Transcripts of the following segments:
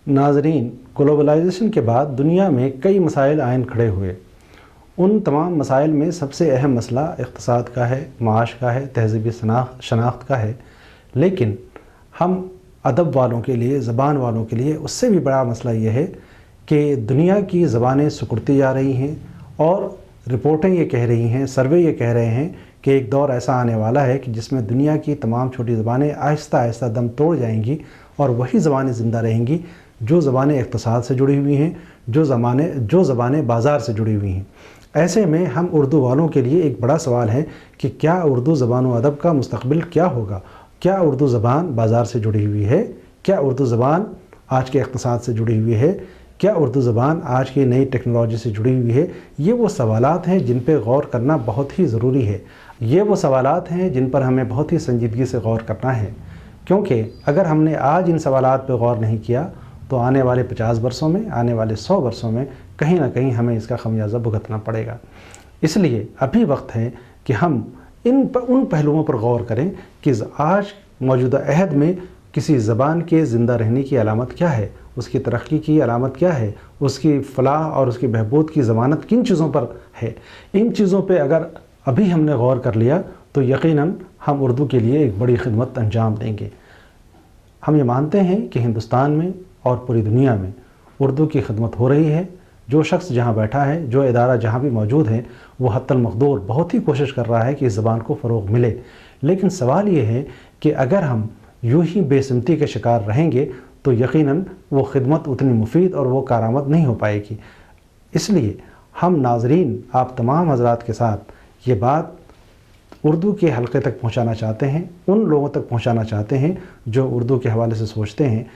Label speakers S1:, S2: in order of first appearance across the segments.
S1: नाज़रीन, ग्लोबलाइजेशन के बाद दुनिया में कई मसाइल आयन खड़े हुए। उन तमाम मसाइल में सबसे अहम मसला इक़्तिसाद का है, माश का है, तहज़ीबी शनाख्त का है। लेकिन हम अदब वालों के लिए, ज़बान वालों के लिए उससे भी बड़ा मसला ये है कि दुनिया की ज़बानें सिकुड़ती जा रही हैं और रिपोर्टें ये कह रही हैं, सर्वे ये कह रहे हैं कि एक दौर ऐसा आने वाला है कि जिसमें दुनिया की तमाम छोटी ज़बानें आहिस्ता आहिस्ता दम तोड़ जाएंगी और वही ज़बानें ज़िंदा रहेंगी जो ज़बानें इक़्तिसाद से जुड़ी हुई हैं, जो ज़बानें बाज़ार से जुड़ी हुई हैं। ऐसे में हम उर्दू वालों के लिए एक बड़ा सवाल है कि क्या उर्दू ज़बान व अदब का मुस्तक़बिल क्या होगा? क्या उर्दू ज़बान बाज़ार से जुड़ी हुई है? क्या उर्दू ज़बान आज के इक़्तिसाद से जुड़ी हुई है? क्या उर्दू ज़बान आज की नई टेक्नोलॉजी से जुड़ी हुई है? ये वो सवालात हैं जिन पर गौर करना बहुत ही ज़रूरी है। ये वो सवालात हैं जिन पर हमें बहुत ही संजीदगी से गौर करना है, क्योंकि अगर हमने आज इन सवालात पर गौर नहीं किया तो आने वाले 50 वर्षों में, आने वाले 100 वर्षों में कहीं ना कहीं हमें इसका खमियाजा भुगतना पड़ेगा। इसलिए अभी वक्त है कि हम उन पहलुओं पर गौर करें कि आज मौजूदा अहद में किसी ज़बान के ज़िंदा रहने की अलामत क्या है, उसकी तरक्की की अलामत क्या है, उसकी फलाह और उसकी बहबूद की ज़मानत किन चीज़ों पर है। इन चीज़ों पर अगर अभी हमने गौर कर लिया तो यकीनन हम उर्दू के लिए एक बड़ी खिदमत अंजाम देंगे। हम ये मानते हैं कि हिंदुस्तान में और पूरी दुनिया में उर्दू की खिदमत हो रही है। जो शख्स जहाँ बैठा है, जो इदारा जहाँ भी मौजूद है, वो हत्तल मक़दूर बहुत ही कोशिश कर रहा है कि इस ज़बान को फ़रोग़ मिले। लेकिन सवाल ये है कि अगर हम यूँ ही बेसिमती के शिकार रहेंगे तो यकीनन वो खिदमत उतनी मुफीद और वो कारआमद नहीं हो पाएगी। इसलिए हम नाज़रीन, आप तमाम हज़रात के साथ ये बात उर्दू के हल्के तक पहुँचाना चाहते हैं, उन लोगों तक पहुँचाना चाहते हैं जो उर्दू के हवाले से सोचते हैं।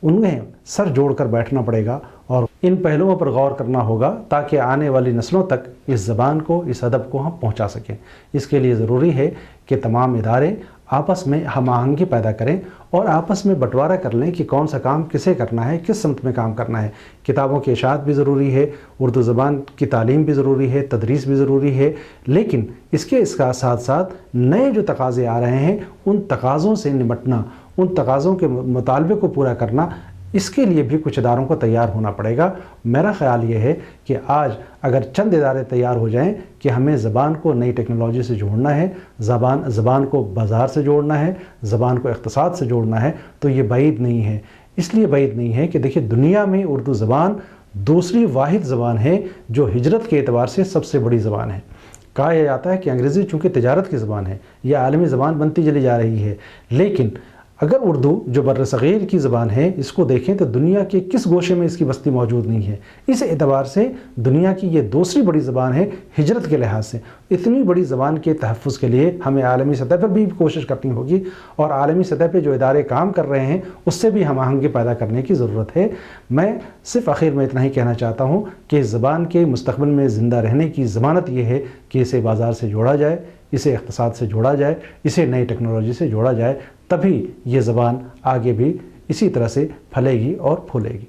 S1: उन्हें सर जोड़कर बैठना पड़ेगा और इन पहलुओं पर गौर करना होगा ताकि आने वाली नस्लों तक इस ज़बान को, इस अदब को हम पहुंचा सकें। इसके लिए ज़रूरी है कि तमाम इदारे आपस में हम आहंगी पैदा करें और आपस में बंटवारा कर लें कि कौन सा काम किसे करना है, किस समत में काम करना है। किताबों की इशाअत भी ज़रूरी है, उर्दू ज़बान की तालीम भी ज़रूरी है, तदरीस भी ज़रूरी है, लेकिन इसके साथ साथ नए जो तकाज़े आ रहे हैं उन तकाज़ों से निपटना, उन तकाज़ों के मुतालबे को पूरा करना, इसके लिए भी कुछ इदारों को तैयार होना पड़ेगा। मेरा ख़्याल ये है कि आज अगर चंद इदारे तैयार हो जाएं कि हमें ज़बान को नई टेक्नोलॉजी से जोड़ना है, ज़बान को बाज़ार से जोड़ना है, ज़बान को इक़्तिसाद से जोड़ना है, तो ये बाइद नहीं है। इसलिए बाइद नहीं है कि देखिए, दुनिया में उर्दू ज़बान दूसरी वाहिद ज़बान है जो हिजरत के एतबार से सबसे बड़ी ज़बान है। कहा यह जाता है कि अंग्रेज़ी चूँकि तिजारत की ज़बान है, यह आलमी ज़बान बनती चली जा रही है, लेकिन अगर उर्दू जो बर्र-ए-सग़ीर की ज़बान है इसको देखें तो दुनिया के किस गोशे में इसकी बस्ती मौजूद नहीं है। इस एतबार से दुनिया की ये दूसरी बड़ी ज़बान है हिजरत के लिहाज से। इतनी बड़ी ज़बान के तहफ़्फ़ुज़ के लिए हमें आलमी सतह पर भी कोशिश करनी होगी और आलमी सतह पर जो इदारे काम कर रहे हैं उससे भी हम आहंगी पैदा करने की ज़रूरत है। मैं सिर्फ आखिर में इतना ही कहना चाहता हूँ कि इस ज़बान के मुस्तक़बिल में ज़िंदा रहने की ज़मानत ये है कि इसे बाज़ार से जोड़ा जाए, इसे इक़्तिसाद से जोड़ा जाए, इसे नई टेक्नोलॉजी से जोड़ा जाए, तभी ये ज़बान आगे भी इसी तरह से फलेगी और फूलेगी।